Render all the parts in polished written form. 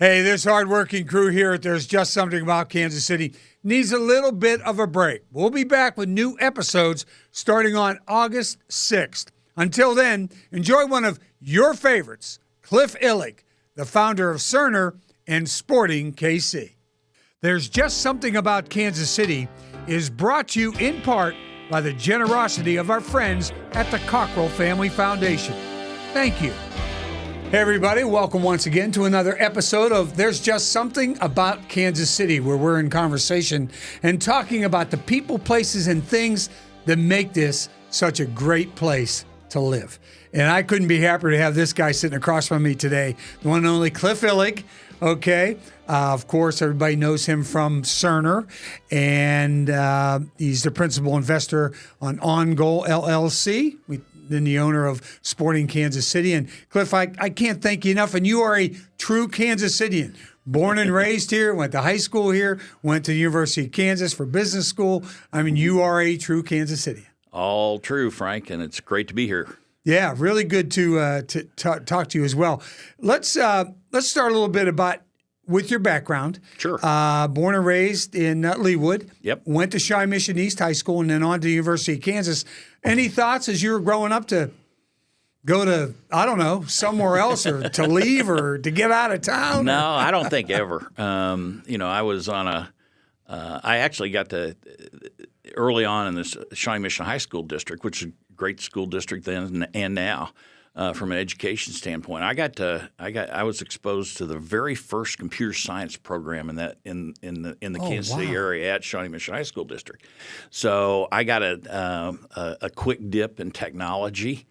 Hey, this hardworking crew here at There's Just Something About Kansas City needs a little bit of a break. We'll be back with new episodes starting on August 6th. Until then, enjoy one of your favorites, Cliff Illig, the founder of Cerner and Sporting KC. There's Just Something About Kansas City is brought to you in part by the generosity of our friends at the Cockrell Family Foundation. Thank you. Hey everybody, welcome once again to another episode of There's Just Something About Kansas City, where we're in conversation and talking about the people, places, and things that make this such a great place to live. And I couldn't be happier to have this guy sitting across from me today, the one and only Cliff Illig, okay? Of course, everybody knows him from Cerner, and he's the principal investor on On Goal LLC. Then the owner of Sporting Kansas City. And Cliff, I can't thank you enough. And you are a true Kansas Citian. Born and raised here, went to high school here, went to the University of Kansas for business school. I mean, you are a true Kansas Citian. All true, Frank, and it's great to be here. Yeah, really good to talk to you as well. Let's start a little bit about with your background. Sure. Born and raised in Leawood. Yep. Went to Chi Mission East High School and then on to the University of Kansas. Any thoughts as you were growing up to go to, I don't know, somewhere else or to leave or to get out of town? No, I don't think ever. I was on I actually got to early on in this Chi Mission High School district, which is a great school district then and now. From an education standpoint, I was exposed to the very first computer science program in the Kansas City area at Shawnee Mission High School District. So I got a quick dip in technology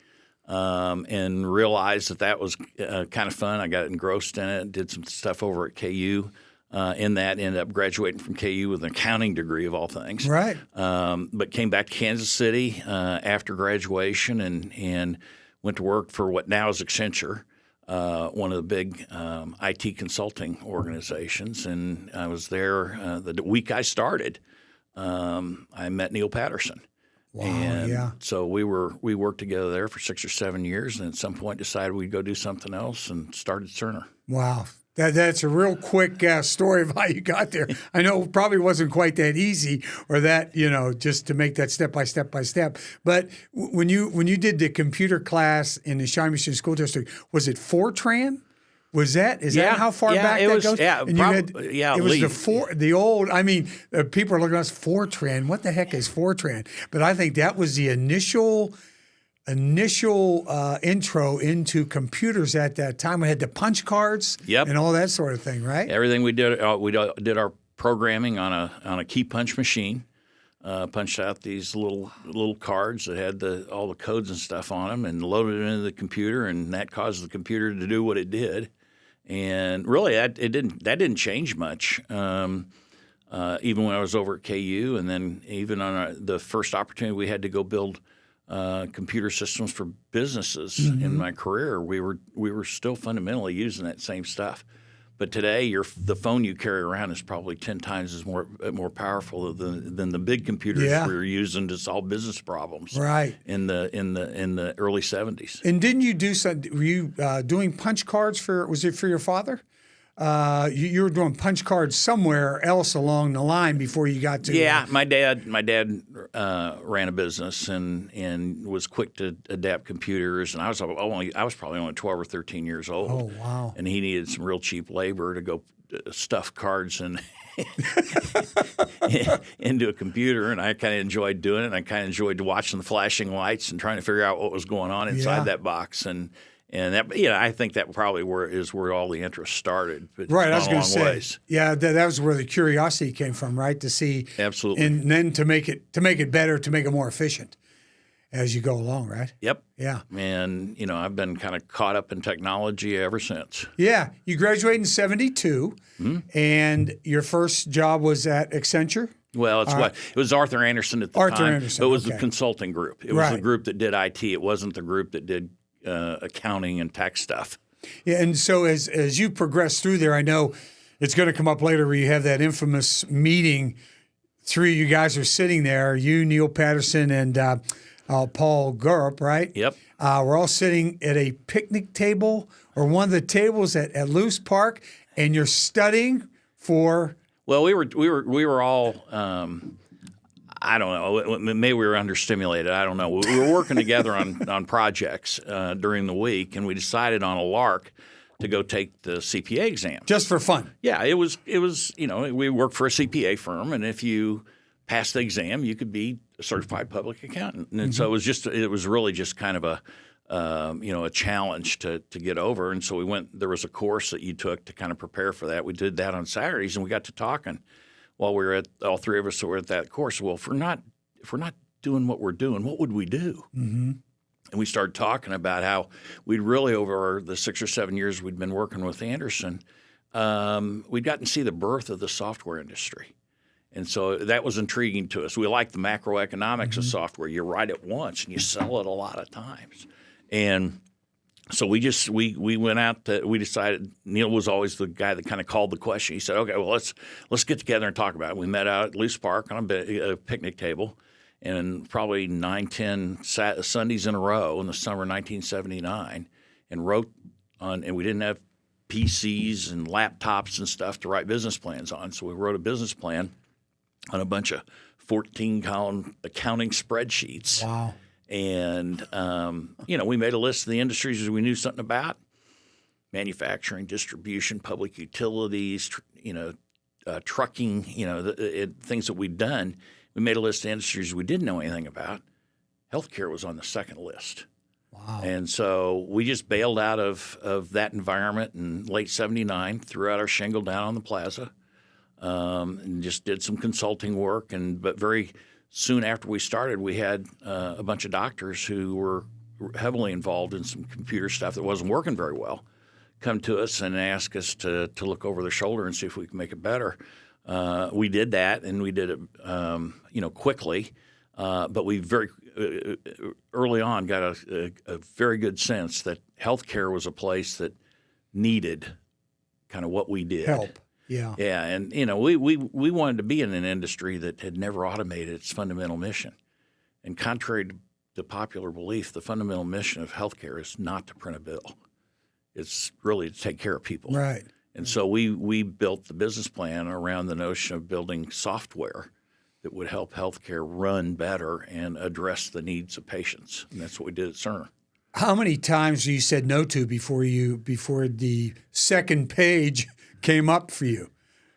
and realized that was kind of fun. I got engrossed in it, did some stuff over at KU. Ended up graduating from KU with an accounting degree of all things. Right. But came back to Kansas City after graduation and went to work for what now is Accenture, one of the big IT consulting organizations. And I was there the week I started. I met Neal Patterson. Wow, and so we worked together there for 6 or 7 years, and at some point decided we'd go do something else and started Cerner. Wow. That's a real quick story of how you got there. I know it probably wasn't quite that easy or that, just to make that step by step. But when you did the computer class in the Shawnee Mission School District, was it Fortran? Is that how far back that goes? Yeah, it was the old. I mean, people are looking at us, Fortran. What the heck is Fortran? But I think that was the initial intro into computers at that time. We had the punch cards and all that sort of thing, right? Everything we did our programming on a key punch machine. Punched out these little cards that had all the codes and stuff on them, and loaded it into the computer, and that caused the computer to do what it did. And really, that didn't change much. Even when I was over at KU, and then even on the first opportunity we had to go build computer systems for businesses in my career, we were still fundamentally using that same stuff. But today, the phone you carry around is probably 10 times as more powerful than the big computers we were using to solve business problems. Right. In the early 70s. And didn't you do something? Were you doing punch cards was it for your father? You were doing punch cards somewhere else along the line before you got to. Yeah, my dad ran a business and was quick to adapt computers, and I was probably only 12 or 13 years old. Oh wow! And he needed some real cheap labor to go stuff cards and into a computer, and I kind of enjoyed doing it. And I kind of enjoyed watching the flashing lights and trying to figure out what was going on inside that box and. And that, I think that probably is where all the interest started. But right, I was going to say, that was where the curiosity came from, right? To see, absolutely, and then to make it better, to make it more efficient as you go along, right? Yep. Yeah. And I've been kind of caught up in technology ever since. Yeah, you graduated in '72, and your first job was at Accenture. Well, it was Arthur Anderson at the time. Anderson, but it was the consulting group. It was the group that did IT. It wasn't the group that did accounting and tax stuff. Yeah, and so as you progress through there, I know it's going to come up later where you have that infamous meeting. Three of you guys are sitting there, you, Neal Patterson, and Paul Gurup, right? Yep. We're all sitting at a picnic table or one of the tables at Luce Park, and you're studying for. Well, we were all. I don't know. Maybe we were understimulated. I don't know. We were working together on projects during the week, and we decided on a lark to go take the CPA exam. Just for fun. Yeah, it was. We worked for a CPA firm, and if you passed the exam, you could be a certified public accountant. And so it was really just kind of a challenge to get over. And so we went. There was a course that you took to kind of prepare for that. We did that on Saturdays, and we got to talking while we were at all three of us were at that course. Well, if we're not doing what we're doing, what would we do? Mm-hmm. And we started talking about how we'd really, over the 6 or 7 years we'd been working with Anderson, we'd gotten to see the birth of the software industry. And so that was intriguing to us. We like the macroeconomics of software. You write it once and you sell it a lot of times. And so we went out we decided Neal was always the guy that kind of called the question. He said, okay, well, let's get together and talk about it. We met out at Loose Park on a picnic table. And probably 9-10 Sundays in a row in the summer of 1979, and wrote on. And we didn't have PCs and laptops and stuff to write business plans on, so we wrote a business plan on a bunch of 14-column accounting spreadsheets. Wow! And we made a list of the industries we knew something about: manufacturing, distribution, public utilities, trucking. Things that we'd done. We made a list of industries we didn't know anything about. Healthcare was on the second list. Wow. And so we just bailed out of that environment in late 79, threw out our shingle down on the plaza, and just did some consulting work. But very soon after we started, we had a bunch of doctors who were heavily involved in some computer stuff that wasn't working very well come to us and ask us to look over their shoulder and see if we could make it better. We did that, and we did it, quickly. But we very early on got a very good sense that healthcare was a place that needed kind of what we did. Help. Yeah. Yeah, and we wanted to be in an industry that had never automated its fundamental mission. And contrary to popular belief, the fundamental mission of healthcare is not to print a bill. It's really to take care of people. Right. And so we built the business plan around the notion of building software that would help healthcare run better and address the needs of patients. And that's what we did at Cerner. How many times you said no to before the second page came up for you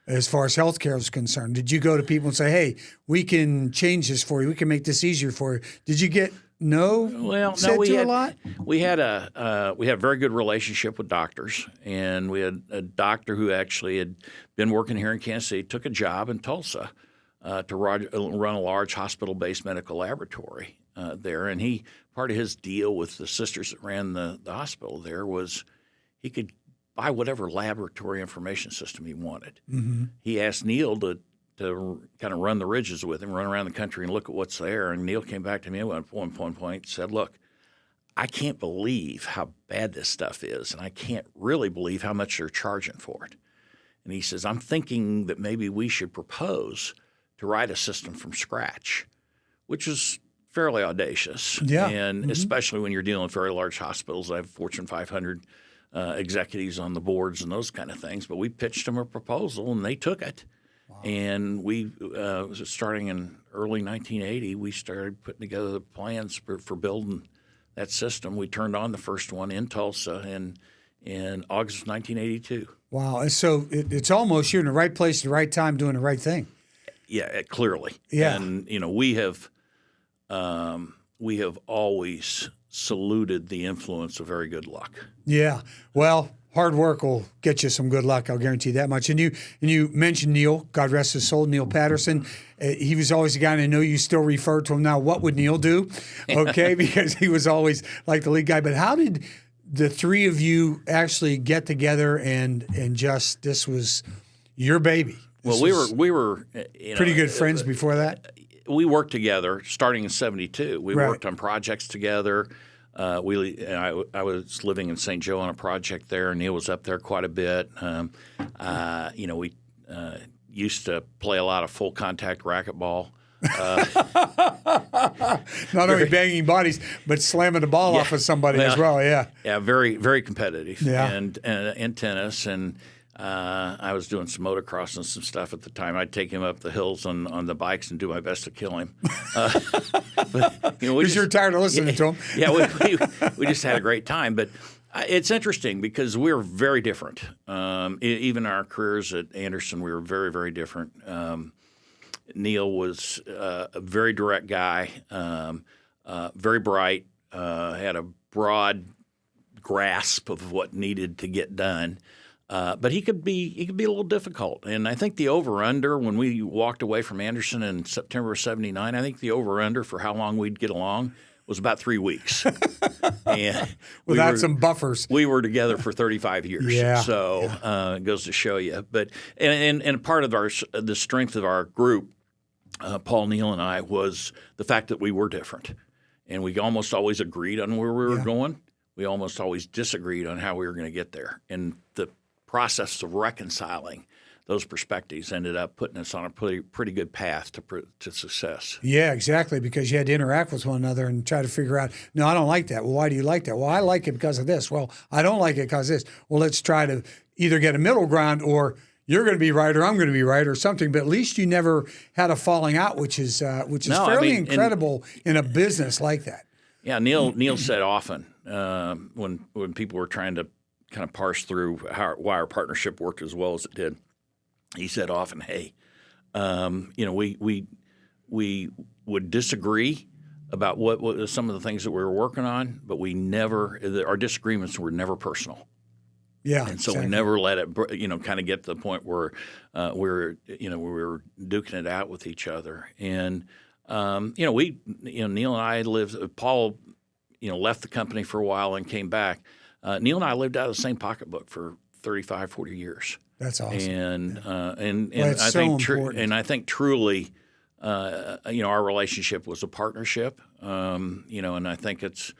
as far as healthcare is concerned? Did you go to people and say, hey, we can change this for you, we can make this easier for you? Did you get a lot? We had a very good relationship with doctors, and we had a doctor who actually had been working here in Kansas City, took a job in Tulsa to run a large hospital-based medical laboratory there. And part of his deal with the sisters that ran the hospital there was he could buy whatever laboratory information system he wanted. Mm-hmm. He asked Neal to kind of run the ridges with him, run around the country and look at what's there. And Neal came back to me at one point and said, look, I can't believe how bad this stuff is, and I can't really believe how much they're charging for it. And he says, I'm thinking that maybe we should propose to write a system from scratch, which is fairly audacious. Yeah. And especially when you're dealing with very large hospitals. I have Fortune 500 executives on the boards and those kind of things. But we pitched them a proposal, and they took it. And we, starting in early 1980, we started putting together the plans for building that system. We turned on the first one in Tulsa in August of 1982. Wow. And so it's almost you're in the right place at the right time doing the right thing. Yeah, clearly. Yeah. And, we have always saluted the influence of very good luck. Yeah. Well, hard work will get you some good luck. I'll guarantee that much. And you mentioned Neal, God rest his soul, Neal Patterson. He was always a guy, and I know you still refer to him now. What would Neal do? Okay, because he was always like the lead guy. But how did the three of you actually get together and just this was your baby? Well, we were pretty good friends before that. We worked together starting in '72. We Right. worked on projects together. I was living in St. Joe on a project there. Neal was up there quite a bit. We used to play a lot of full contact racquetball. Not only banging bodies, but slamming the ball off of somebody as well. Yeah. Yeah, very, very competitive. Yeah. And in tennis, and I was doing some motocross and some stuff at the time. I'd take him up the hills on the bikes and do my best to kill him. Because you're tired of listening to him. Yeah, we just had a great time. But it's interesting because we're very different. Even our careers at Anderson, we were very, very different. Neal was a very direct guy, very bright, had a broad grasp of what needed to get done. But he could be a little difficult. And I think the over-under, when we walked away from Anderson in September of '79, I think the over-under for how long we'd get along was about 3 weeks. And without some buffers. We were together for 35 years. Yeah. So it goes to show you. But and part of the strength of our group, Paul, Neal, and I, was the fact that we were different. And we almost always agreed on where we were going. We almost always disagreed on how we were going to get there. And the process of reconciling those perspectives ended up putting us on a pretty good path to success. Yeah, exactly, because you had to interact with one another and try to figure out, no, I don't like that. Well, why do you like that? Well, I like it because of this. Well, I don't like it because of this. Well, let's try to either get a middle ground, or you're going to be right or I'm going to be right or something. But at least you never had a falling out, which is fairly incredible in a business like that. Yeah, Neal said often when people were trying to kind of parse through why our partnership worked as well as it did, he said often, "Hey, we would disagree about what some of the things that we were working on, but our disagreements were never personal." Yeah, and so we never let it, kind of get to the point where we were duking it out with each other. And Neal and I lived. Paul, left the company for a while and came back. Neal and I lived out of the same pocketbook for 35, 40 years. That's awesome. And I think truly, our relationship was a partnership. And I think it's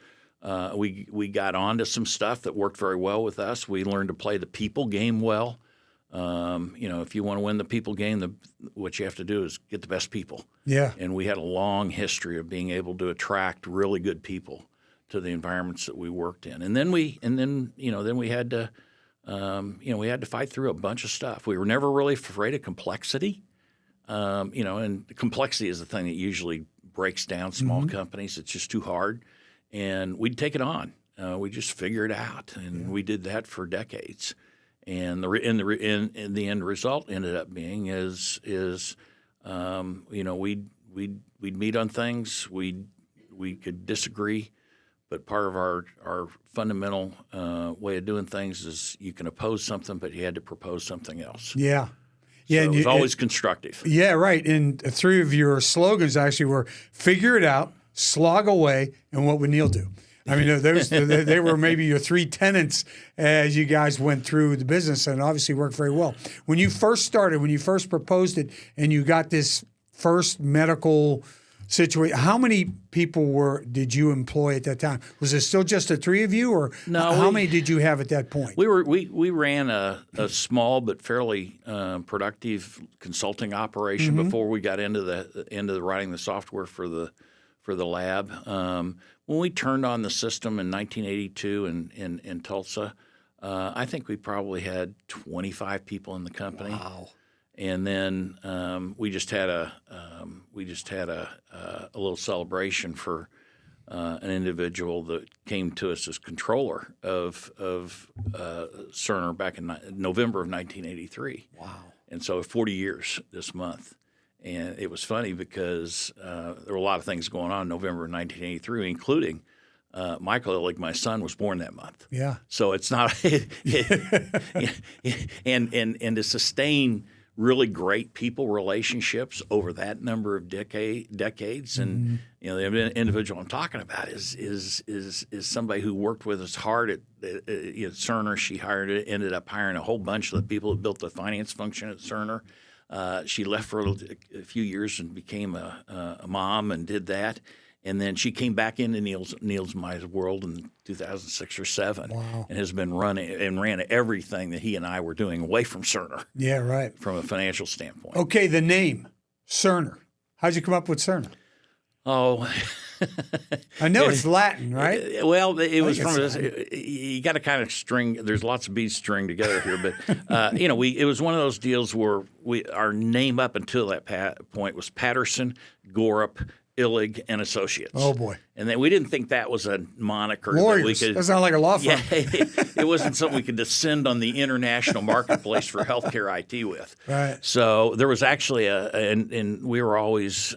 we got onto some stuff that worked very well with us. We learned to play the people game well. If you want to win the people game, what you have to do is get the best people. Yeah. And we had a long history of being able to attract really good people to the environments that we worked in. And then we had to fight through a bunch of stuff. We were never really afraid of complexity. And complexity is the thing that usually breaks down small companies. It's just too hard. And we'd take it on. We just figure it out. And we did that for decades. And the end result ended up being is we'd meet on things, we could disagree, but part of our fundamental way of doing things is you can oppose something, but you had to propose something else. Yeah. Yeah, so it was always constructive. Yeah, right. And three of your slogans actually were "Figure it out," "Slog away," and "What would Neal do?" I mean, they were maybe your three tenets as you guys went through the business, and obviously worked very well. When you first started, when you first proposed it, and you got this first medical situation, how many people did you employ at that time? Was it still just the three of you, or how many did you have at that point? We ran a small but fairly productive consulting operation before we got into the writing the software for the lab. When we turned on the system in 1982 in Tulsa, I think we probably had 25 people in the company. Wow. And then we just had a little celebration for an individual that came to us as controller of Cerner back in November of 1983. Wow. And so 40 years this month. And it was funny because there were a lot of things going on in November of 1983, including Michael Illig, my son, was born that month. Yeah. So it's not and to sustain really great people relationships over that number of decades, and the individual I'm talking about is somebody who worked with us hard at Cerner. She ended up hiring a whole bunch of the people that built the finance function at Cerner. She left for a few years and became a mom and did that. And then she came back into Neal's my world in 2006 or 2007. Wow. And has been ran everything that he and I were doing away from Cerner. Yeah, right. From a financial standpoint. Okay, the name, Cerner. How'd you come up with Cerner? Oh, I know it's Latin, right? well, it was think from it's you got to kind of string. There's lots of beads string together here, but it was one of those deals where our name up until that point was Patterson, Gorup, Illig, and Associates. Oh boy! And then we didn't think that was a moniker Lawyers. that we could. That sounds like a law firm. Yeah, it wasn't something we could descend on the international marketplace for healthcare IT with. Right. So there was actually and we were always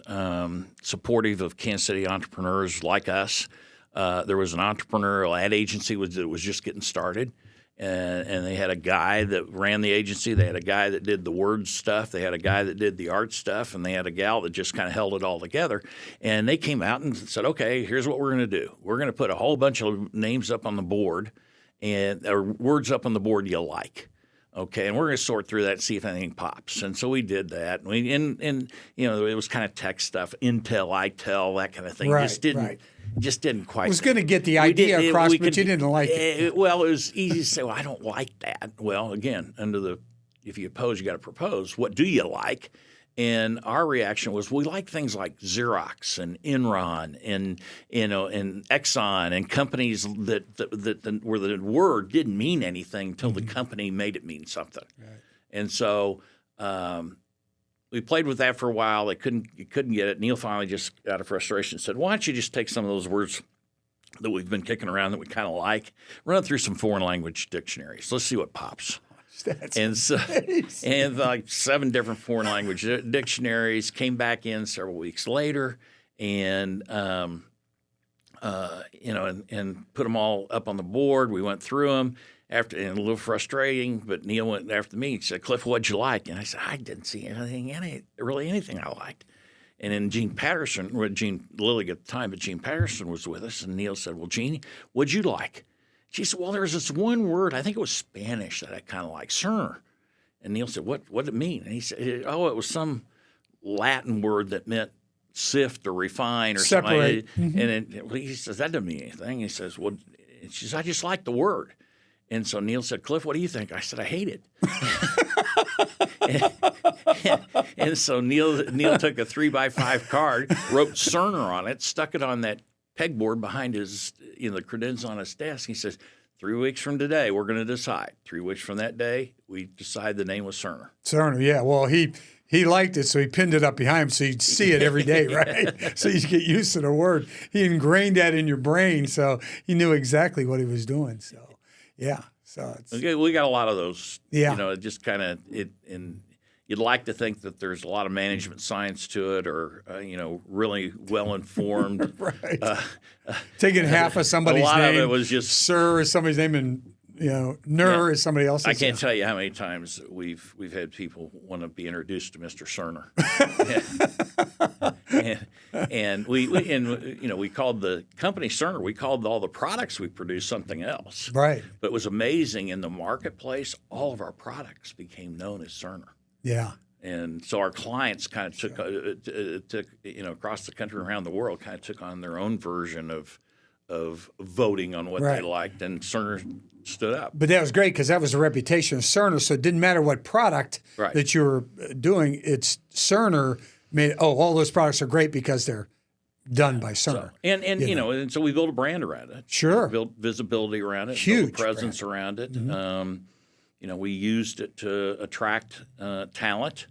supportive of Kansas City entrepreneurs like us. There was an entrepreneurial ad agency that was just getting started. And they had a guy that ran the agency. They had a guy that did the word stuff. They had a guy that did the art stuff. And they had a gal that just kind of held it all together. And they came out and said, okay, here's what we're going to do. We're going to put a whole bunch of names up on the board or words up on the board you like. Okay, and we're going to sort through that and see if anything pops. And so we did that. And it was kind of tech stuff, Intel, ITEL, that kind of thing. Right, Just didn't quite. I was going to get the idea across, but you didn't like it. Well, it was easy to say, well, I don't like that. Well, again, if you oppose, you got to propose. What do you like? And our reaction was, we like things like Xerox and Enron and Exxon and companies that where the word didn't mean anything until the company made it mean something. Right. And so we played with that for a while. You couldn't get it. Neal finally, just out of frustration, said, "Why don't you just take some of those words that we've been kicking around that we kind of like, run through some foreign language dictionaries. Let's see what pops." And like 7 different foreign language dictionaries came back in several weeks later, and and put them all up on the board. We went through them. And a little frustrating, but Neal went after me. He said, "Cliff, what'd you like?" And I said, "I didn't see anything I liked." And then Gene Illig at the time, but Gene Patterson was with us, and Neal said, "Well, Gene, what'd you like?" She said, "Well, there was this one word, I think it was Spanish, that I kind of like, Cerner." And Neal said, "What did it mean?" And he said, "Oh, it was some Latin word that meant sift or refine or separate." Something." And he says, "That doesn't mean anything." He says, "Well," she says, "I just like the word." And so Neal said, "Cliff, what do you think?" I said, "I hate it." and so Neal took a 3x5 card, wrote Cerner on it, stuck it on that pegboard behind his, the credentials on his desk. He says, 3 weeks from today, we're going to decide. 3 weeks from that day, we decide the name was Cerner. Cerner, yeah. Well, he liked it, so he pinned it up behind him so you'd see it every day, right? So you get used to the word. He ingrained that in your brain, so he knew exactly what he was doing. So, yeah. So we got a lot of those. Yeah. It just kind of and you'd like to think that there's a lot of management science to it, or really well informed. Right. Taking half of somebody's name. A lot of it was just Sir is somebody's name, and Nur is somebody else's. I can't tell you how many times we've had people want to be introduced to Mr. Cerner. and we called the company Cerner. We called all the products we produced something else. Right. But it was amazing in the marketplace. All of our products became known as Cerner. Yeah. And so our clients kind of took across the country, around the world, kind of took on their own version of voting on what they liked, and Cerner stood up. But that was great because that was the reputation of Cerner. So it didn't matter what product that you were doing. It's Cerner made. All those products are great because they're done by Cerner. And so we built a brand around it. Sure. Built visibility around it. Huge built a presence around it. Mm-hmm. We used it to attract talent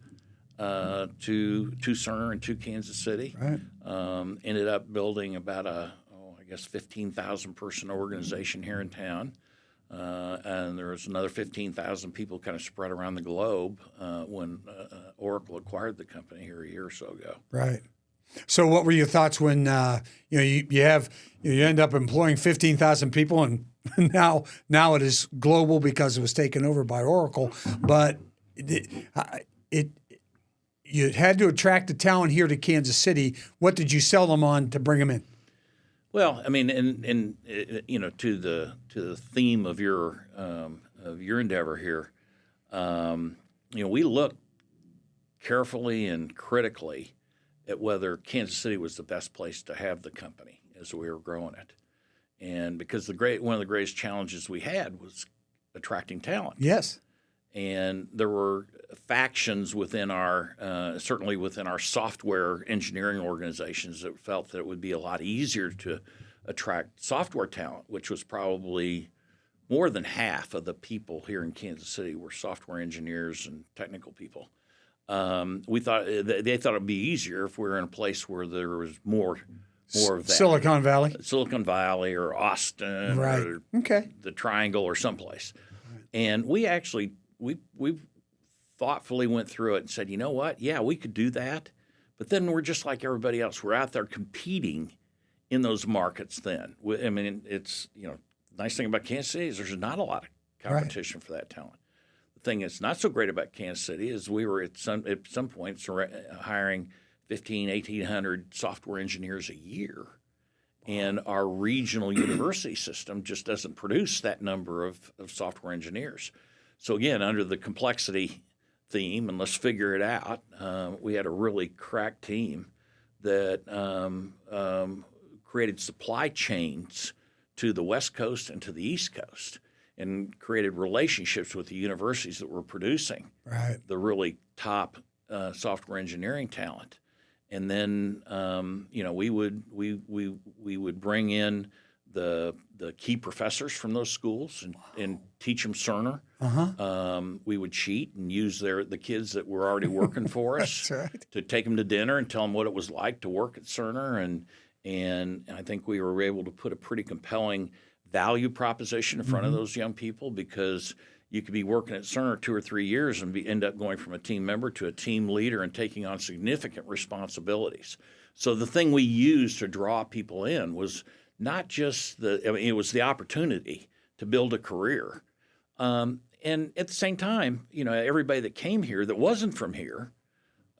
to Cerner and to Kansas City. Right. Ended up building about 15,000 person organization here in town. And there was another 15,000 people kind of spread around the globe when Oracle acquired the company here a year or so ago. Right. So what were your thoughts when you end up employing 15,000 people, and now it is global because it was taken over by Oracle, but you had to attract the talent here to Kansas City. What did you sell them on to bring them in? Well, I mean, to the theme of your endeavor here, we looked carefully and critically at whether Kansas City was the best place to have the company as we were growing it, and because one of the greatest challenges we had was attracting talent. Yes, and there were factions within our, certainly within our software engineering organizations that felt that it would be a lot easier to attract software talent, which was probably more than half of the people here in Kansas City were software engineers and technical people. We thought they thought it'd be easier if we were in a place where there was more of that. Silicon Valley or Austin, right? Or okay, the Triangle or someplace. Right. And we actually we thoughtfully went through it and said, you know what? Yeah, we could do that, but then we're just like everybody else. We're out there competing in those markets. Then I mean, it's the nice thing about Kansas City is there's not a lot of competition for that talent. The thing that's not so great about Kansas City is we were at some points hiring 1,800 software engineers a year, and our regional university system just doesn't produce that number of software engineers. So again, under the complexity theme, and let's figure it out, we had a really crack team that created supply chains to the West Coast and to the East Coast, and created relationships with the universities that were producing the really top software engineering talent. And then we would bring in the key professors from those schools and teach them Cerner. We would cheat and use the kids that were already working for us to take them to dinner and tell them what it was like to work at Cerner. And I think we were able to put a pretty compelling value proposition in front of those young people, because you could be working at Cerner 2 or 3 years and end up going from a team member to a team leader and taking on significant responsibilities. So the thing we used to draw people in was not just it was the opportunity to build a career. And at the same time, everybody that came here that wasn't from here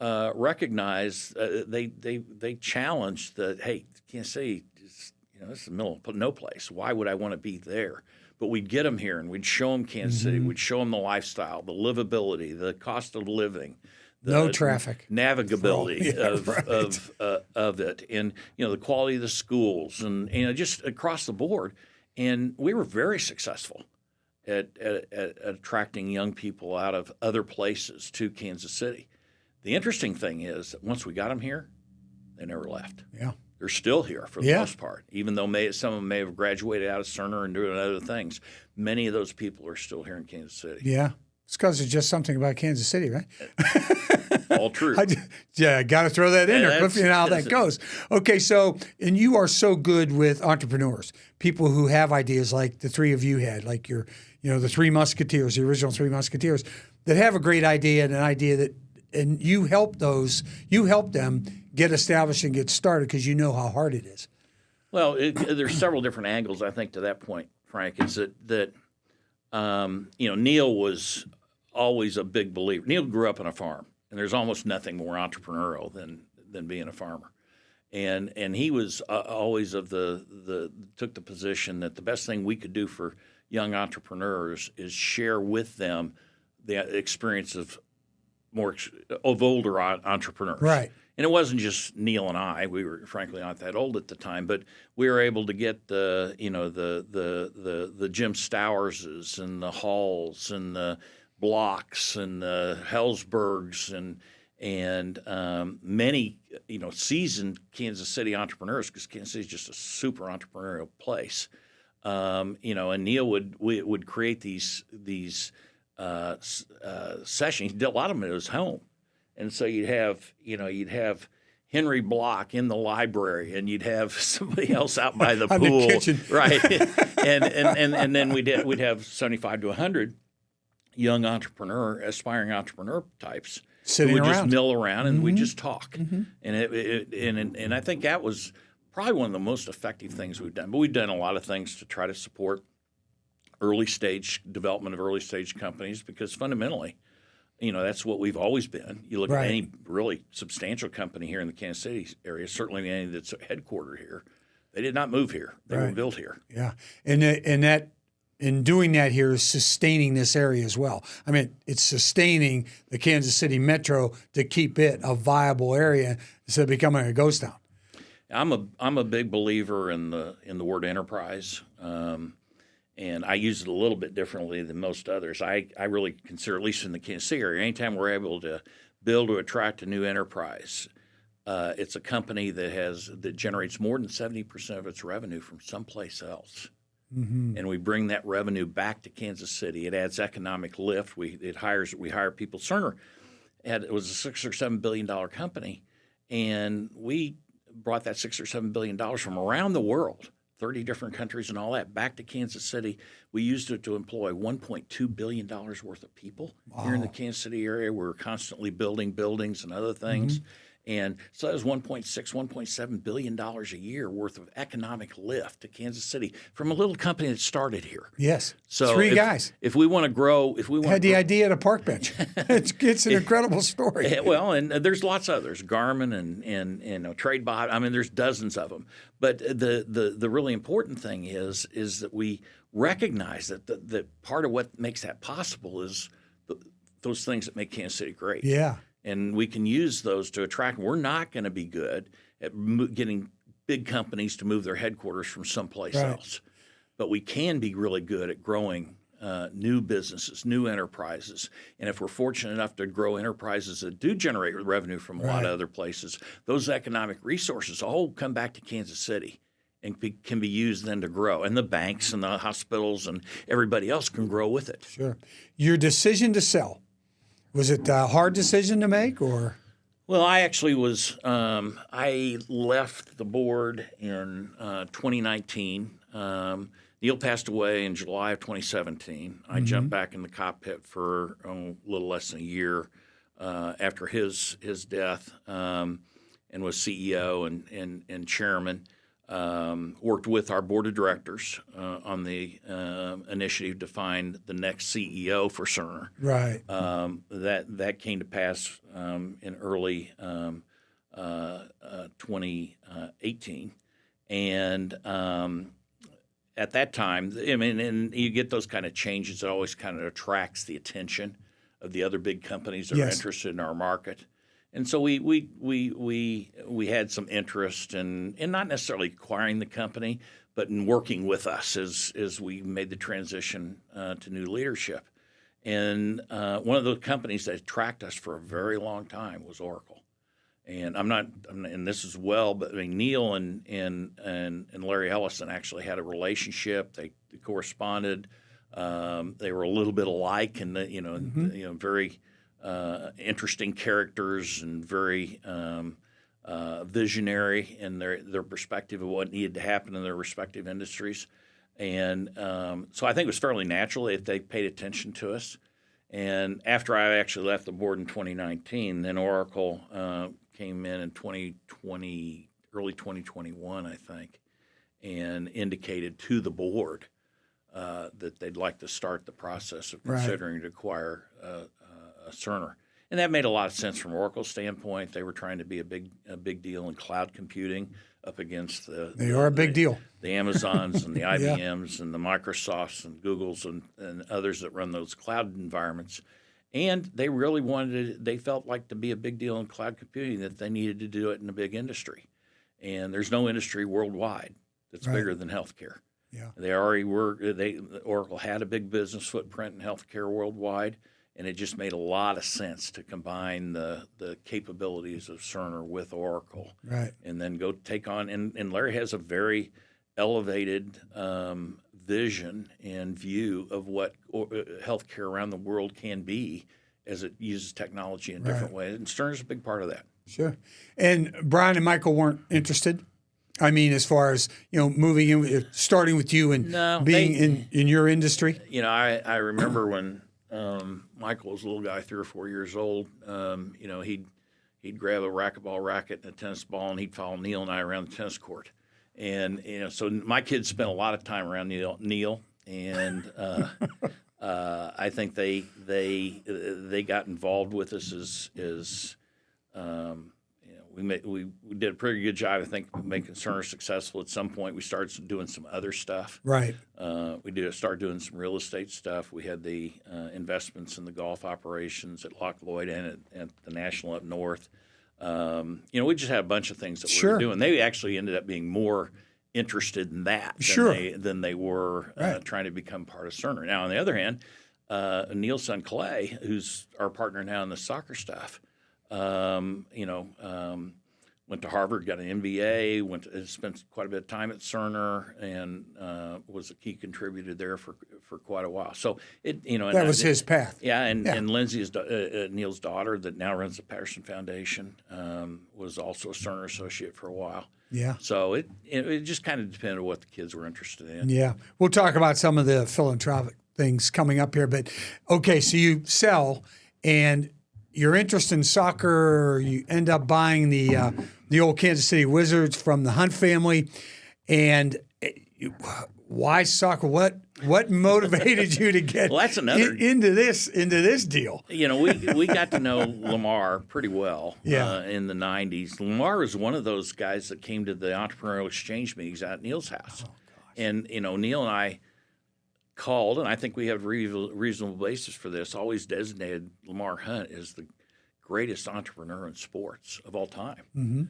recognized they challenged that, hey, Kansas City, this is the middle of no place. Why would I want to be there? But we'd get them here, and we'd show them Kansas City. We'd show them the lifestyle, the livability, the cost of living, no traffic, navigability of it, and the quality of the schools, and just across the board. And we were very successful at attracting young people out of other places to Kansas City. The interesting thing is that once we got them here, they never left. Yeah. They're still here for the most part, even though some of them may have graduated out of Cerner and doing other things. Many of those people are still here in Kansas City. Yeah. It's because it's just something about Kansas City, right? All true. I got to throw that in there. Cliff, how that goes. Okay, so, and you are so good with entrepreneurs, people who have ideas like the three of you had, like the Three Musketeers, the original Three Musketeers, that have a great idea and an idea that, and you help them get established and get started because you know how hard it is. Well, there's several different angles, I think, to that point, Frank, is that Neal was always a big believer. Neal grew up on a farm, and there's almost nothing more entrepreneurial than being a farmer. And he was always took the position that the best thing we could do for young entrepreneurs is share with them the experience of older entrepreneurs. Right. And it wasn't just Neal and I. We were frankly not that old at the time, but we were able to get the Jim Stowerses and the Halls and the Blocks and the Hellsbergs and many seasoned Kansas City entrepreneurs, because Kansas City is just a super entrepreneurial place. And Neal would create these sessions. He did a lot of them at his home. And so you'd have Henry Block in the library, and you'd have somebody else out by the pool, the kitchen. Right? and then we'd have 75 to 100 young aspiring entrepreneur types sitting who would around. Just mill around, and we'd just talk. And and I think that was probably one of the most effective things we've done. But we've done a lot of things to try to support early stage development of early stage companies, because fundamentally, that's what we've always been. You look at any really substantial company here in the Kansas City area, certainly any that's headquartered here, they did not move here. They were built here. Yeah, and doing that here is sustaining this area as well. I mean, it's sustaining the Kansas City metro to keep it a viable area instead of becoming a ghost town. I'm a big believer in the word enterprise. And I use it a little bit differently than most others. I really consider, at least in the Kansas City area, anytime we're able to build or attract a new enterprise, it's a company that generates more than 70% of its revenue from someplace else. Mm-hmm. And we bring that revenue back to Kansas City. It adds economic lift. We hire people. Cerner it was a $6 or $7 billion company, and we brought that $6 or $7 billion from around the world, 30 different countries and all that, back to Kansas City. We used it to employ $1.2 billion worth of people here in the Kansas City area. We're constantly building buildings and other things. Mm-hmm. And so that was $1.6, $1.7 billion a year worth of economic lift to Kansas City from a little company that started here. Yes. So three guys. If we want to grow, had the idea at a park bench. It's an incredible story. Well, and there's lots of others, Garmin and TradeBot. I mean, there's dozens of them. But the really important thing is that we recognize that part of what makes that possible is those things that make Kansas City great. Yeah. And we can use those to attract. We're not going to be good at getting big companies to move their headquarters from someplace else. But we can be really good at growing new businesses, new enterprises. And if we're fortunate enough to grow enterprises that do generate revenue from a lot of other places, those economic resources all come back to Kansas City and can be used then to grow. And the banks and the hospitals and everybody else can grow with it. Sure. Your decision to sell. Was it a hard decision to make, or? Well, I actually was. I left the board in 2019. Neal passed away in July of 2017. I jumped back in the cockpit for a little less than a year after his death, and was CEO and chairman. Worked with our board of directors on the initiative to find the next CEO for Cerner. Right. That came to pass in early 2018, and at that time, I mean, and you get those kind of changes. It always kind of attracts the attention of the other big companies that are interested in our market. And so we had some interest in not necessarily acquiring the company, but in working with us as we made the transition to new leadership. And one of the companies that attracted us for a very long time was Oracle. And and this is but I mean, Neal and Larry Ellison actually had a relationship. They corresponded. They were a little bit alike, and very. Interesting characters and very visionary in their perspective of what needed to happen in their respective industries. And so I think it was fairly natural if they paid attention to us. And after I actually left the board in 2019, then Oracle came in 2020, early 2021, I think, and indicated to the board that they'd like to start the process of considering to acquire Cerner. And that made a lot of sense from Oracle's standpoint. They were trying to be a big deal in cloud computing up against the Amazons and the IBMs and the Microsofts and Googles and others that run those cloud environments. And they really they felt like to be a big deal in cloud computing that they needed to do it in a big industry. And there's no industry worldwide that's bigger than healthcare. Yeah. They already Oracle had a big business footprint in healthcare worldwide. And it just made a lot of sense to combine the capabilities of Cerner with Oracle, and then go take on. And Larry has a very elevated vision and view of what healthcare around the world can be as it uses technology in different ways. And Cerner's a big part of that. Sure. And Brian and Michael weren't interested? I mean, as far as, moving in, starting with you and being in your industry? I remember when Michael was a little guy, 3 or 4 years old. He'd grab a racquetball racket and a tennis ball, and he'd follow Neal and I around the tennis court. And so my kids spent a lot of time around Neal, and I think they got involved with us as we did a pretty good job, I think, making Cerner successful. At some point, we started doing some other stuff. Right. We start doing some real estate stuff. We had the investments in the golf operations at Loch Lloyd and at the National up north. We just had a bunch of things that we were doing. They actually ended up being more interested in that than they were trying to become part of Cerner. Now, on the other hand, Neal's son Clay, who's our partner now in the soccer stuff, went to Harvard, got an MBA, spent quite a bit of time at Cerner, and was a key contributor there for quite a while. So that was his path. Yeah, and Lindsay is Neal's daughter that now runs the Patterson Foundation, was also a Cerner associate for a while. Yeah. So it just kind of depended on what the kids were interested in. Yeah, we'll talk about some of the philanthropic things coming up here, but okay, so you sell and. Your interest in soccer, you end up buying the old Kansas City Wizards from the Hunt family, and why soccer? What motivated you to get that's another, into this deal? We got to know Lamar pretty well in the 90s. Lamar was one of those guys that came to the entrepreneurial exchange meetings at Neal's house, and Neal and I called, and I think we have reasonable basis for this, always designated Lamar Hunt as the greatest entrepreneur in sports of all time. Mm-hmm.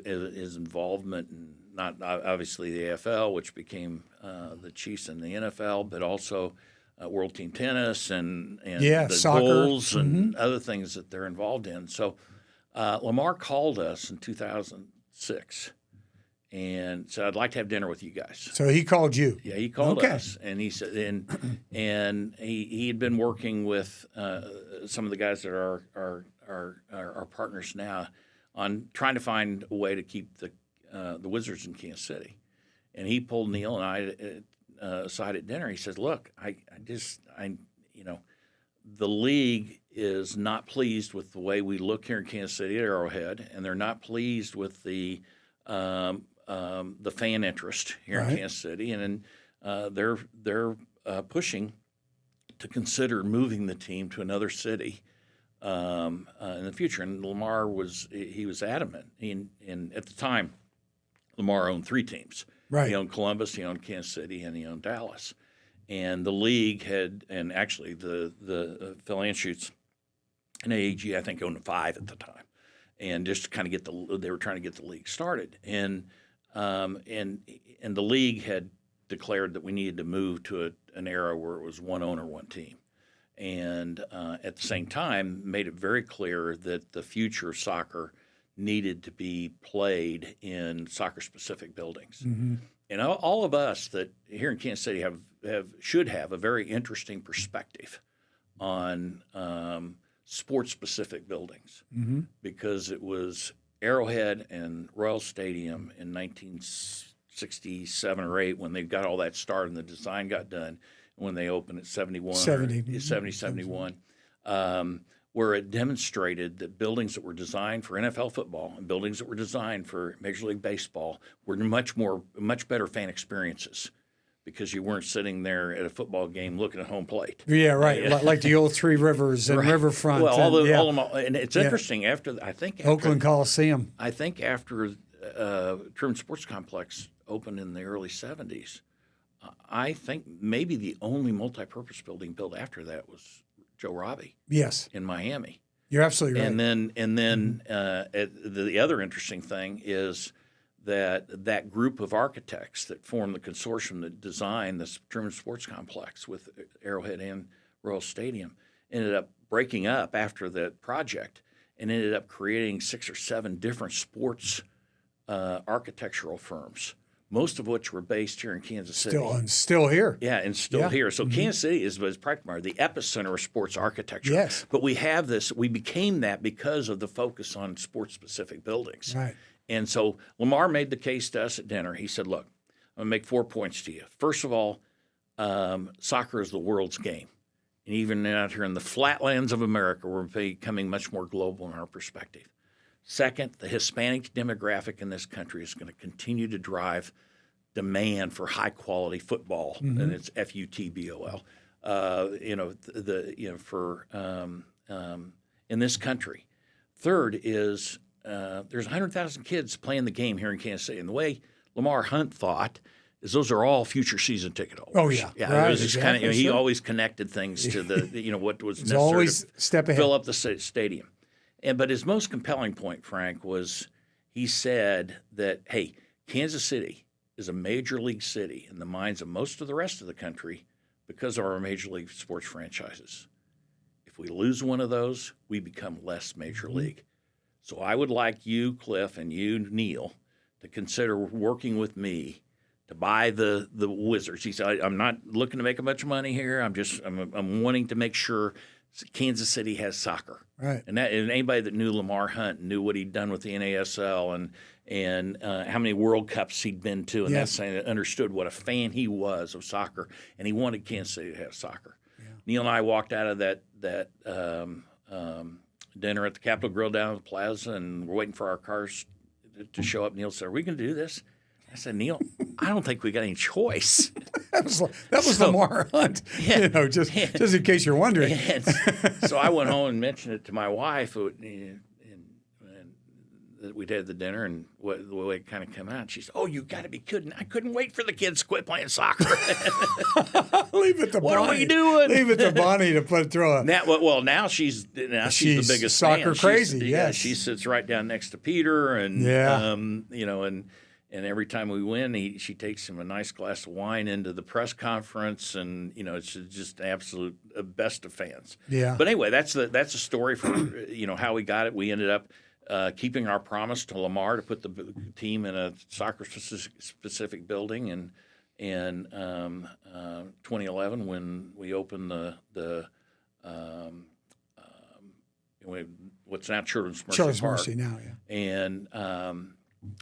His involvement in not obviously the AFL, which became the Chiefs in the NFL, but also World Team Tennis and the soccer. goals and other things that they're involved in. So Lamar called us in 2006. And said, I'd like to have dinner with you guys. So he called you. Yeah, he called us, and he said, and he had been working with some of the guys that are our partners now on trying to find a way to keep the Wizards in Kansas City. And he pulled Neal and I aside at dinner. He says, "Look, the league is not pleased with the way we look here in Kansas City at Arrowhead, and they're not pleased with the fan interest here in Kansas City, and they're pushing to consider moving the team to another city in the future." And Lamar was adamant. And at the time, Lamar owned 3 teams. Right. He owned Columbus, he owned Kansas City, and he owned Dallas. And the league and actually the philanthropists and AAG, I think, owned 5 at the time. And just to kind of they were trying to get the league started, and the league had declared that we needed to move to an era where it was one owner, one team, and at the same time made it very clear that the future of soccer needed to be played in soccer-specific buildings. Mm-hmm. And all of us that here in Kansas City should have a very interesting perspective on sports-specific buildings, because it was Arrowhead and Royal Stadium in 1967 or 8 when they got all that started and the design got done, when they opened at 71, where it demonstrated that buildings that were designed for NFL football and buildings that were designed for Major League Baseball were much better fan experiences, because you weren't sitting there at a football game looking at home plate. Yeah, right. Like the old Three Rivers and Riverfront. Well, all of them. And it's interesting. After Oakland Coliseum. I think after Truman Sports Complex opened in the early 70s, I think maybe the only multi-purpose building built after that was Joe Robbie. Yes. In Miami. You're absolutely right. And then the other interesting thing is that group of architects that formed the consortium that designed this Truman Sports Complex with Arrowhead and Royal Stadium ended up breaking up after that project and ended up creating 6 or 7 different sports architectural firms, most of which were based here in Kansas City. Still here. Yeah, and still here. So Kansas City is practically the epicenter of sports architecture. Yes. But we became that because of the focus on sports-specific buildings. Right. And so Lamar made the case to us at dinner. He said, "Look, I'm going to make 4 points to you. First of all, soccer is the world's game. And even out here in the flatlands of America, we're becoming much more global in our perspective. Second, the Hispanic demographic in this country is going to continue to drive demand for high-quality football, and it's FUTBOL. In this country. Third is there's 100,000 kids playing the game here in Kansas City. And the way Lamar Hunt thought is those are all future season ticket holders. Oh, yeah. Right, it was just kind of, he always connected things to the, what was necessary always step ahead. Fill up the stadium. But his most compelling point, Frank, was he said that, hey, Kansas City is a major league city in the minds of most of the rest of the country because of our major league sports franchises. If we lose one of those, we become less major league. So I would like you, Cliff, and you, Neal, to consider working with me to buy the Wizards. He said, I'm not looking to make a bunch of money here. I'm wanting to make sure Kansas City has soccer. Right. And anybody that knew Lamar Hunt knew what he'd done with the NASL and how many World Cups he'd been to, and that's saying understood what a fan he was of soccer, and he wanted Kansas City to have soccer. Yeah. Neal and I walked out of that dinner at the Capitol Grill down at the Plaza, and we're waiting for our cars to show up. Neal said, "Are we going to do this?" I said, "Neal, I don't think we got any choice." that was Lamar Hunt, just in case you're wondering. So I went home and mentioned it to my wife, and that we'd had the dinner and the way it kind of came out. She said, "Oh, you got to be kidding! I couldn't wait for the kids to quit playing soccer." Leave it to what Bonnie. What are we doing? Leave it to Bonnie to put through it. Now she's the biggest soccer fan. crazy. Yes, she sits right down next to Peter, and and every time we win, she takes him a nice glass of wine into the press conference, and it's just absolute best of fans. Yeah. But anyway, that's a story for how we got it. We ended up keeping our promise to Lamar to put the team in a soccer specific building, and in 2011 when we opened what's now Children's Mercy Park. Mercy now, yeah.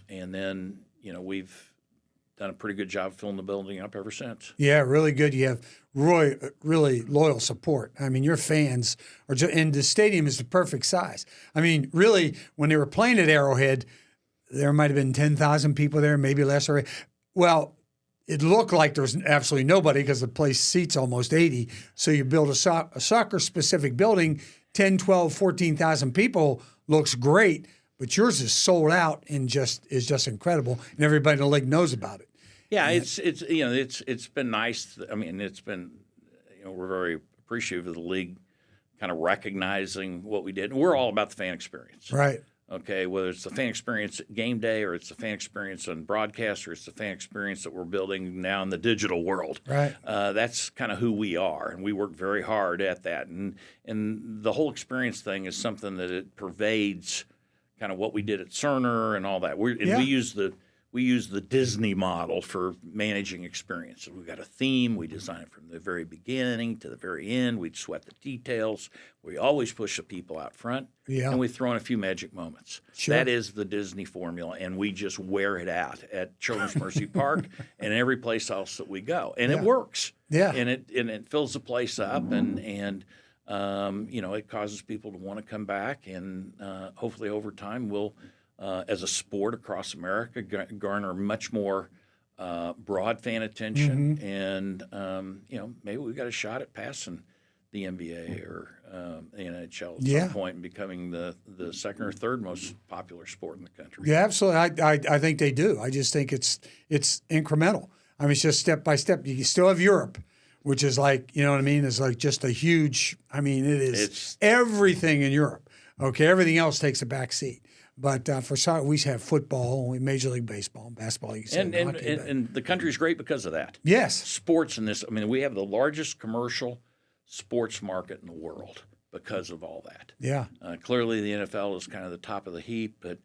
And then we've done a pretty good job filling the building up ever since. Yeah, really good. You have really loyal support. I mean, your fans are and the stadium is the perfect size. I mean, really, when they were playing at Arrowhead, there might have been 10,000 people there, maybe less. Well, it looked like there was absolutely nobody because the place seats almost 80. So you build a soccer-specific building, 10, 12, 14,000 people, looks great. But yours is sold out and is just incredible, and everybody in the league knows about it. Yeah, it's been nice. I mean, it's been we're very appreciative of the league kind of recognizing what we did. And we're all about the fan experience, right? Okay, whether it's the fan experience at game day or it's the fan experience on broadcast or it's the fan experience that we're building now in the digital world. Right. That's kind of who we are, and we work very hard at that. And the whole experience thing is something that it pervades kind of what we did at Cerner and all that. We use the Disney model for managing experience. We've got a theme. We design it from the very beginning to the very end. We sweat the details. We always push the people out front, and we throw in a few magic moments. Sure. That is the Disney formula, and we just wear it out at Children's Mercy Park and every place else that we go, and it works. Yeah, and it fills the place up, and it causes people to want to come back, and hopefully over time we'll, as a sport across America, garner much more broad fan attention, and maybe we've got a shot at passing the NBA or the NHL at some point and becoming the second or third most popular sport in the country. Yeah, absolutely. I think they do. I just think it's incremental. I mean, it's just step by step. You still have Europe, which is like, you know what I mean? It's like just a huge, I mean, it's everything in Europe. Okay, everything else takes a back seat. But for soccer, we have football, Major League Baseball, basketball. You can say and the country's great because of that. Yes. Sports in this, I mean, we have the largest commercial sports market in the world because of all that. Yeah. Clearly, the NFL is kind of the top of the heap, but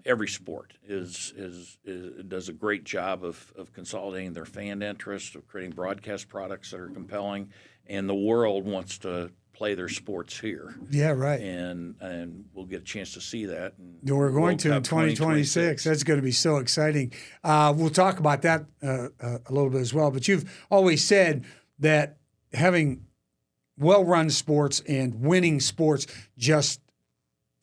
every sport does a great job of consolidating their fan interest, of creating broadcast products that are compelling, and the world wants to play their sports here. Yeah, right. And we'll get a chance to see that. We're going to in 2026. That's going to be so exciting. We'll talk about that a little bit as well. But you've always said that having well-run sports and winning sports just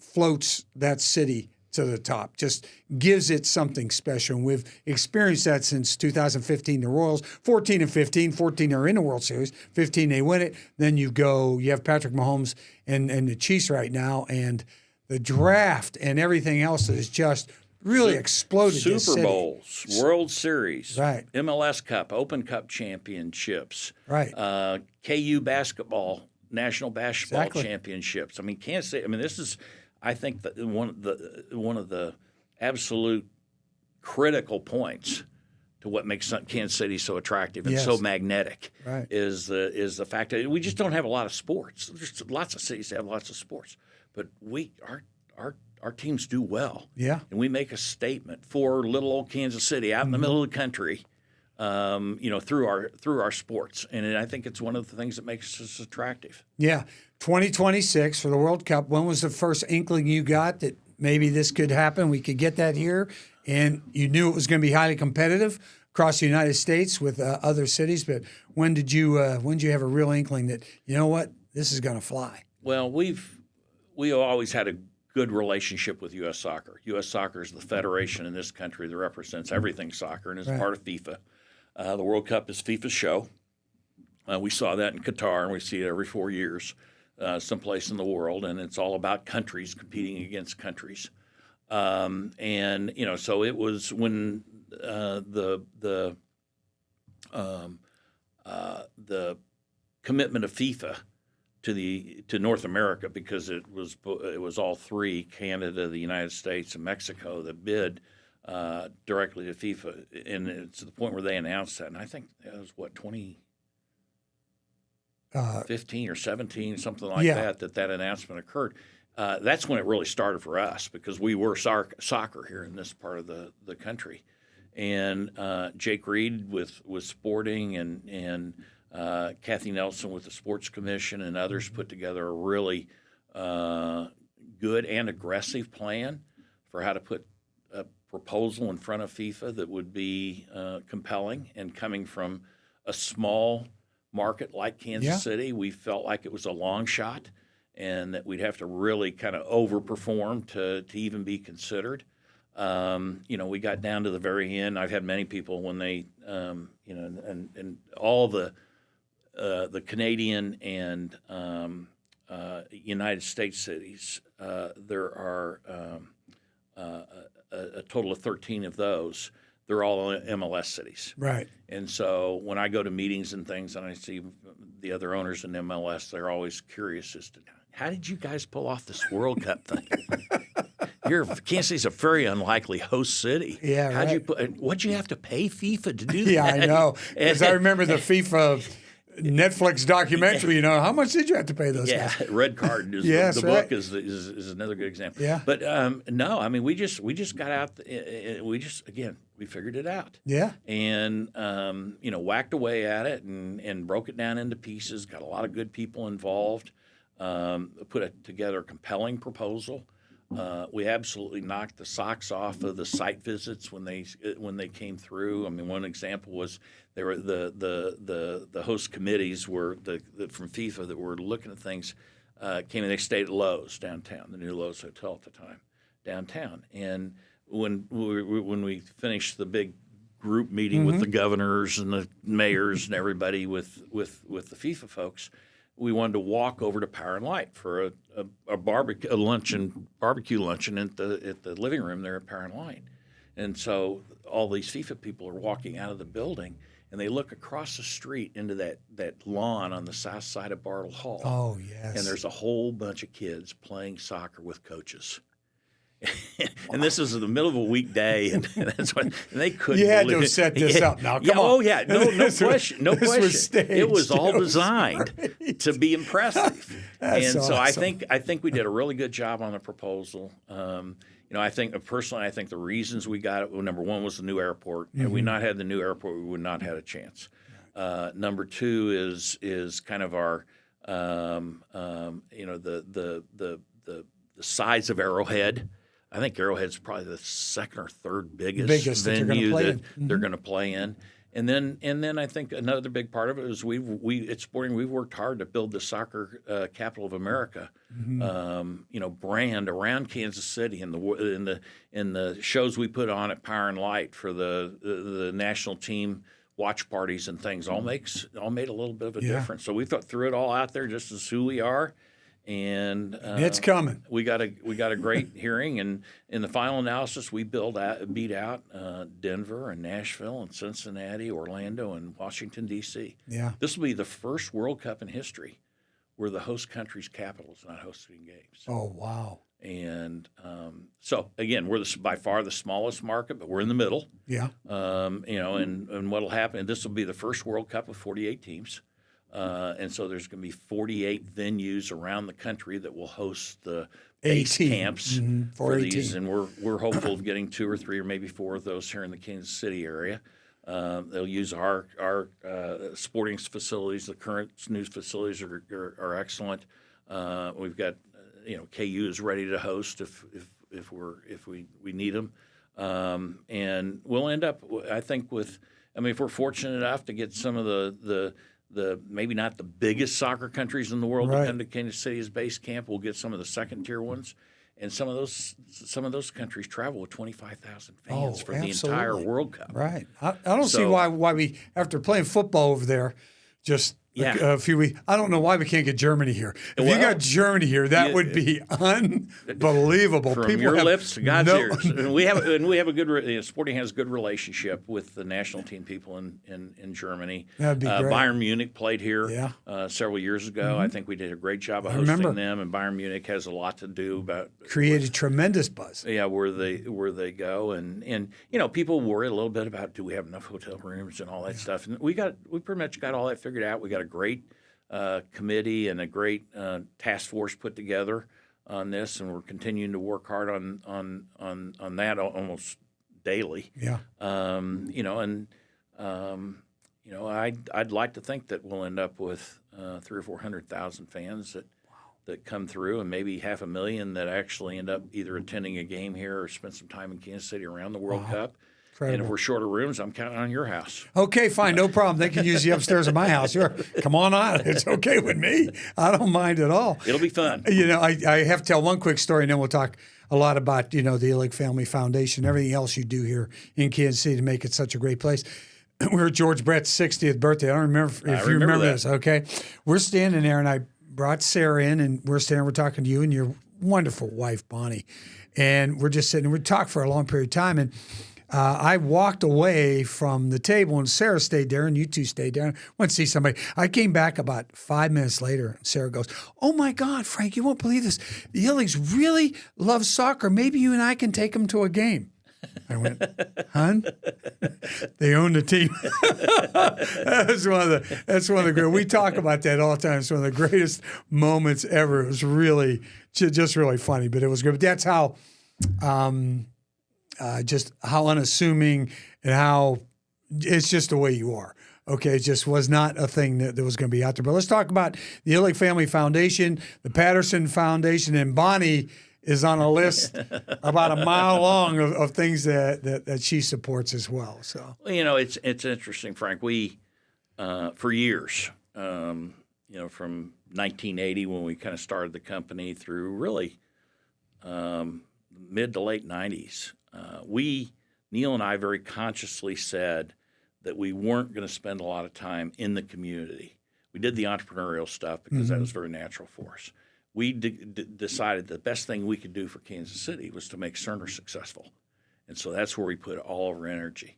floats that city to the top, just gives it something special. And we've experienced that since 2015, the Royals, 14 and 15, 14 are in the World Series, 15 they win it. Then you have Patrick Mahomes and the Chiefs right now, and the draft and everything else is just really exploded. Super Bowls, World Series, right? MLS Cup, Open Cup championships, right? KU basketball, national basketball championships. I mean, Kansas City. I mean, this is, I think, one of the absolute critical points to what makes Kansas City so attractive and Yes. so magnetic. Right. Is the fact that we just don't have a lot of sports. There's lots of cities that have lots of sports, but our teams do well. Yeah. And we make a statement for little old Kansas City out in the middle of the country, through our sports. And I think it's one of the things that makes us attractive. Yeah. 2026 for the World Cup. When was the first inkling you got that maybe this could happen? We could get that here. And you knew it was going to be highly competitive across the United States with other cities. But when did you have a real inkling that, you know what, this is going to fly? Well, we always had a good relationship with U.S. Soccer. U.S. Soccer is the federation in this country that represents everything soccer and is Right. part of FIFA. The World Cup is FIFA's show. We saw that in Qatar, and we see it every 4 years, someplace in the world, and it's all about countries competing against countries. So it was when the commitment of FIFA to North America, because it was all three, Canada, the United States, and Mexico, that bid directly to FIFA, and it's to the point where they announced that. And I think that was 2015 or 17, something like that announcement occurred. That's when it really started for us, because we were soccer here in this part of the country. And Jake Reed with Sporting and Kathy Nelson with the Sports Commission and others put together a really good and aggressive plan for how to put a proposal in front of FIFA that would be compelling. And coming from a small market like Kansas City, we felt like it was a long shot and that we'd have to really kind of overperform to even be considered. We got down to the very end. I've had many people when they, and all the Canadian and United States cities, there are a total of 13 of those. They're all MLS cities. Right. And so when I go to meetings and things and I see the other owners in MLS, they're always curious as to, how did you guys pull off this World Cup thing? Kansas City's a very unlikely host city. Yeah, what'd you have to pay FIFA to do that? Yeah, I know. Because I remember the FIFA Netflix documentary. How much did you have to pay those guys? Yeah, Red Card is the book is another good example. Yeah. But no, I mean we just got out. We figured it out. Yeah. And whacked away at it and broke it down into pieces. Got a lot of good people involved. Put together a compelling proposal. We absolutely knocked the socks off of the site visits when they came through. I mean, one example was there were the host committees were from FIFA that were looking at things came and they stayed at Lowe's downtown, the new Lowe's Hotel at the time downtown. And when we finished the big group meeting with the governors and the mayors and everybody with the FIFA folks, we wanted to walk over to Power and Light for a barbecue luncheon at the living room there at Power and Light. And so all these FIFA people are walking out of the building, and they look across the street into that lawn on the south side of Bartle Hall. Oh, yes. And there's a whole bunch of kids playing soccer with coaches. And this is in the middle of a weekday, and that's what they couldn't. You had believe to it. set this up now. Come on. Oh yeah, no question, no this question. Was staged. It was all designed to be impressive, That's and so awesome. I think we did a really good job on the proposal. I think personally, the reasons we got it. Well, number one was the new airport. Had we not had the new airport, we would not have had a chance. Number two is kind of our the size of Arrowhead. I think Arrowhead's probably the second or third biggest venue that they're going to play in. And then I think another big part of it is we at Sporting we've worked hard to build the soccer capital of America, brand around Kansas City and the shows we put on at Power and Light for the national team watch parties and things all made a little bit of a difference. So we threw it all out there just as who we are. And it's coming. We got a great hearing, and in the final analysis, we beat out Denver and Nashville and Cincinnati, Orlando, and Washington D.C. Yeah, this will be the first World Cup in history where the host country's capital is not hosting games. Oh, wow. And so again, we're by far the smallest market, but we're in the middle. Yeah. And what'll happen? This will be the first World Cup of 48 teams, and so there's going to be 48 venues around the country that will host the base camps for these, and we're hopeful of getting 2 or 3 or maybe 4 of those here in the Kansas City area. They'll use our sporting facilities. The current snooze facilities are excellent. We've got KU is ready to host if we need them, and we'll end up I think if we're fortunate enough to get some of the maybe not the biggest soccer countries in the world to come to Kansas City as base camp, we'll get some of the second tier ones. And some of those countries travel with 25,000 fans for the entire World Cup. Right. I don't see why we, after playing football over there, just a few weeks. I don't know why we can't get Germany here. If you got Germany here, that would be unbelievable. From your lips to God's ears. And we have a good. Sporting has a good relationship with the national team people in Germany. That'd be great. Bayern Munich played here several years ago. I think we did a great job of hosting them. And Bayern Munich has a lot to do about created tremendous buzz. Yeah, where they go, and people worry a little bit about do we have enough hotel rooms and all that stuff. And we pretty much got all that figured out. We got a great committee and a great task force put together on this, and we're continuing to work hard on that almost daily. Yeah. I'd like to think that we'll end up with 300,000 or 400,000 fans that come through, and maybe 500,000 that actually end up either attending a game here or spend some time in Kansas City around the World Cup. Incredible. And if we're short of rooms, I'm counting on your house. Okay, fine, no problem. They can use the upstairs of my house. Come on on. It's okay with me. I don't mind at all. It'll be fun. I have to tell one quick story, and then we'll talk a lot about, the Illig Family Foundation, everything else you do here in Kansas City to make it such a great place. We were at George Brett's 60th birthday. I don't remember if you remember this, okay? We're standing there, and I brought Sarah in, and we're talking to you and your wonderful wife, Bonnie. And we're just sitting, we talked for a long period of time, and I walked away from the table, and Sarah stayed there, and you two stayed there. I went to see somebody. I came back about 5 minutes later, and Sarah goes, "Oh, my God, Frank, you won't believe this. The Illigs really love soccer. Maybe you and I can take them to a game." I went, "Hun, they own the team." That's one of the great. We talk about that all the time. It's one of the greatest moments ever. It was really just really funny, but it was good. But that's how just how unassuming and how it's just the way you are. Okay, it just was not a thing that was going to be out there. But let's talk about the Illig Family Foundation, the Patterson Foundation, and Bonnie is on a list about a mile long of things that she supports as well. So it's interesting, Frank. We for years, from 1980 when we kind of started the company through really mid to late 90s, Neal and I very consciously said that we weren't going to spend a lot of time in the community. We did the entrepreneurial stuff because that was very natural for us. We decided the best thing we could do for Kansas City was to make Cerner successful. And so that's where we put all of our energy.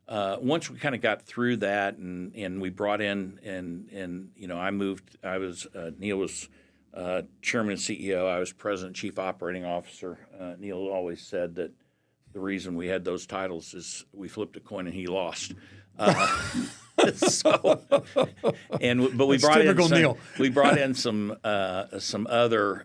Once we kind of got through that and we brought in and I moved, Neal was chairman and CEO. I was president, chief operating officer. Neal always said that the reason we had those titles is we flipped a coin and he lost. But we brought in some other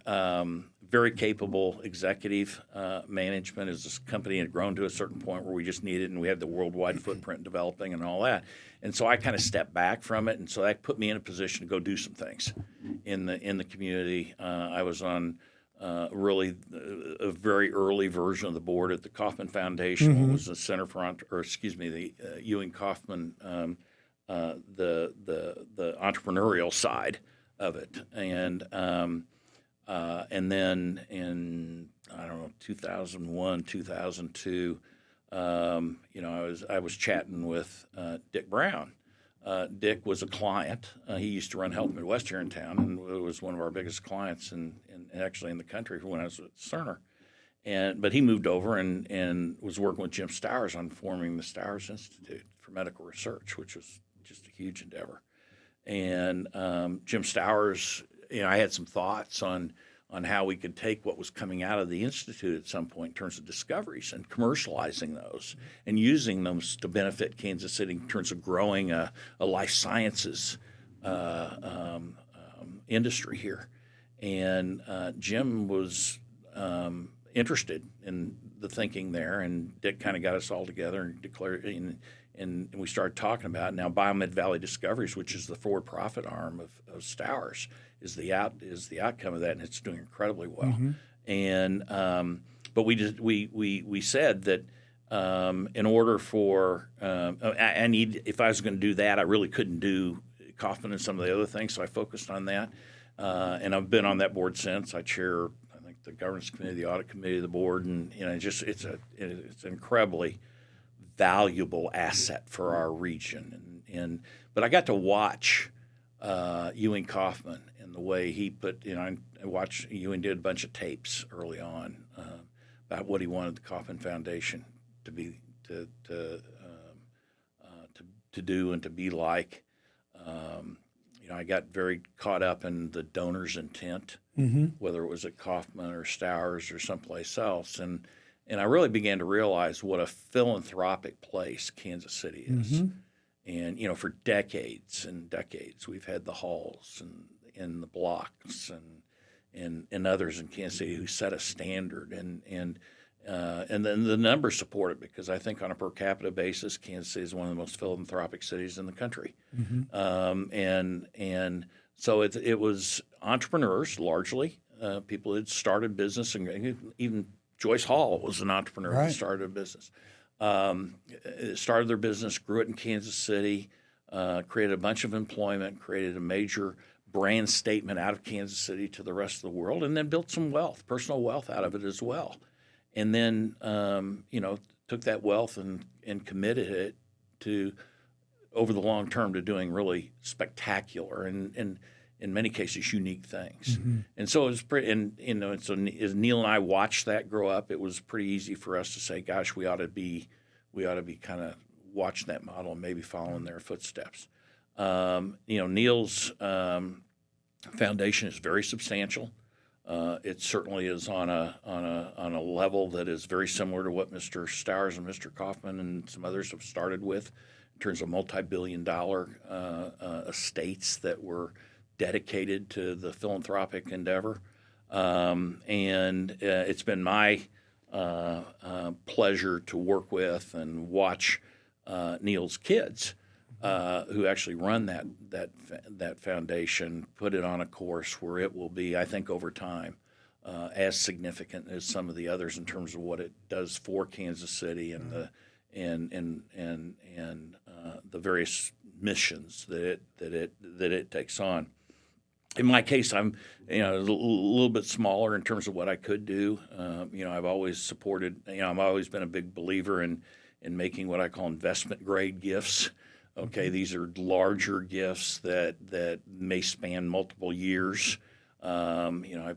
very capable executive management as this company had grown to a certain point where we just needed, and we had the worldwide footprint developing and all that. And so I kind of stepped back from it, and so that put me in a position to go do some things in the community. I was on really a very early version of the board at the Kauffman Foundation. It was the Center for, the Ewing Kauffman, the entrepreneurial side of it, and then in 2001, 2002, I was chatting with Dick Brown. Dick was a client. He used to run Health Midwest here in town, and it was one of our biggest clients and actually in the country when I was at Cerner. But he moved over and was working with Jim Stowers on forming the Stowers Institute for Medical Research, which was just a huge endeavor. And Jim Stowers I had some thoughts on how we could take what was coming out of the Institute at some point in terms of discoveries and commercializing those and using those to benefit Kansas City in terms of growing a life sciences industry here. And Jim was interested in the thinking there, and Dick kind of got us all together and declared, and we started talking about it. Now Biomed Valley Discoveries, which is the for-profit arm of Stowers, is the outcome of that, and it's doing incredibly well. And but we said that in order for I need, if I was going to do that, I really couldn't do Kaufman and some of the other things, so I focused on that. And I've been on that board since. I chair, I think, the governance committee, the audit committee of the board, and it's an incredibly valuable asset for our region. But I got to watch Ewing Kaufman and the way he put. I watched Ewing did a bunch of tapes early on about what he wanted the Kaufman Foundation to be to do and to be like. I got very caught up in the donor's intent, whether it was at Kaufman or Stowers or someplace else, and I really began to realize what a philanthropic place Kansas City is. And for decades and decades, we've had the Halls and the Blocks and others in Kansas City who set a standard, and then the numbers support it, because I think on a per capita basis, Kansas City is one of the most philanthropic cities in the country. And so it was entrepreneurs largely, people who had started business, and even Joyce Hall was an entrepreneur who started a business. Started their business, grew it in Kansas City, created a bunch of employment, created a major brand statement out of Kansas City to the rest of the world, and then built some wealth, personal wealth out of it as well. And then, took that wealth and committed it to, over the long term, to doing really spectacular and in many cases, unique things. And so it was pretty, and so as Neal and I watched that grow up, it was pretty easy for us to say, gosh, we ought to be kind of watching that model and maybe following their footsteps. Neal's foundation is very substantial. It certainly is on a level that is very similar to what Mr. Stowers and Mr. Kaufman and some others have started with, in terms of multi-billion-dollar estates that were dedicated to the philanthropic endeavor. And it's been my pleasure to work with and watch Neal's kids, who actually run that foundation, put it on a course where it will be, I think, over time, as significant as some of the others in terms of what it does for Kansas City and the various missions that it takes on. In my case, I'm a little bit smaller in terms of what I could do. I've always supported. I've always been a big believer in making what I call investment grade gifts. Okay, these are larger gifts that may span multiple years. I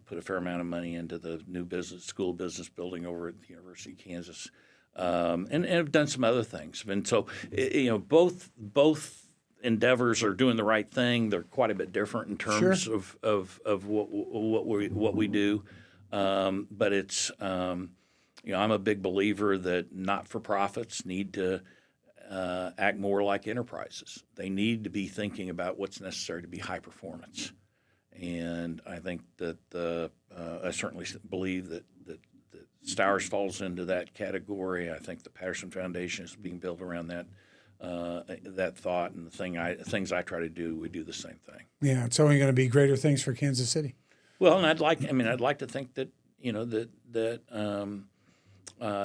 put a fair amount of money into the new school business building over at the University of Kansas, and have done some other things. And so, both endeavors are doing the right thing. They're quite a bit different in terms of what we do, but it's I'm a big believer that not-for-profits need to act more like enterprises. They need to be thinking about what's necessary to be high performance, and I think that I certainly believe that Stowers falls into that category. I think the Patterson Foundation is being built around that thought, and the things I try to do, we do the same thing. Yeah, it's only going to be greater things for Kansas City. Well, and I'd like to think that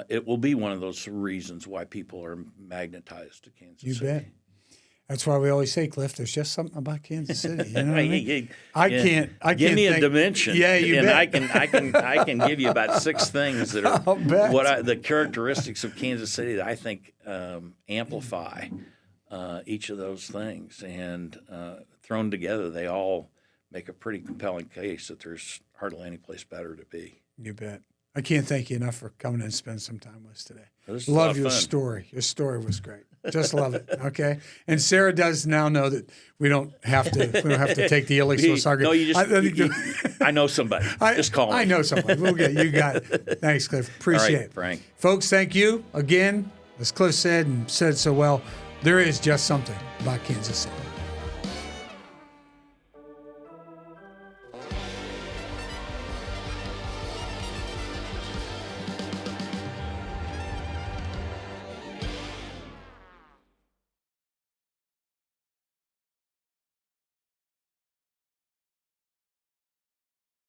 it will be one of those reasons why people are magnetized to Kansas City. You bet. That's why we always say, Cliff, there's just something about Kansas City. You know what I mean? I can't give me a dimension. Yeah, you and bet. I can give you about 6 things that are the characteristics of Kansas City that I think amplify each of those things, and thrown together, they all make a pretty compelling case that there's hardly any place better to be. You bet. I can't thank you enough for coming and spending some time with us today. This is Love a your lot of fun. story. Your story was great. Just love it. Okay. And Sarah does now know that we don't have to take the Illig so sorry. No, I know somebody. Just call me. I know somebody. We'll get you got it. Thanks, Cliff. Appreciate it. Frank. Folks, thank you again. As Cliff said and said so well, there is just something about Kansas City.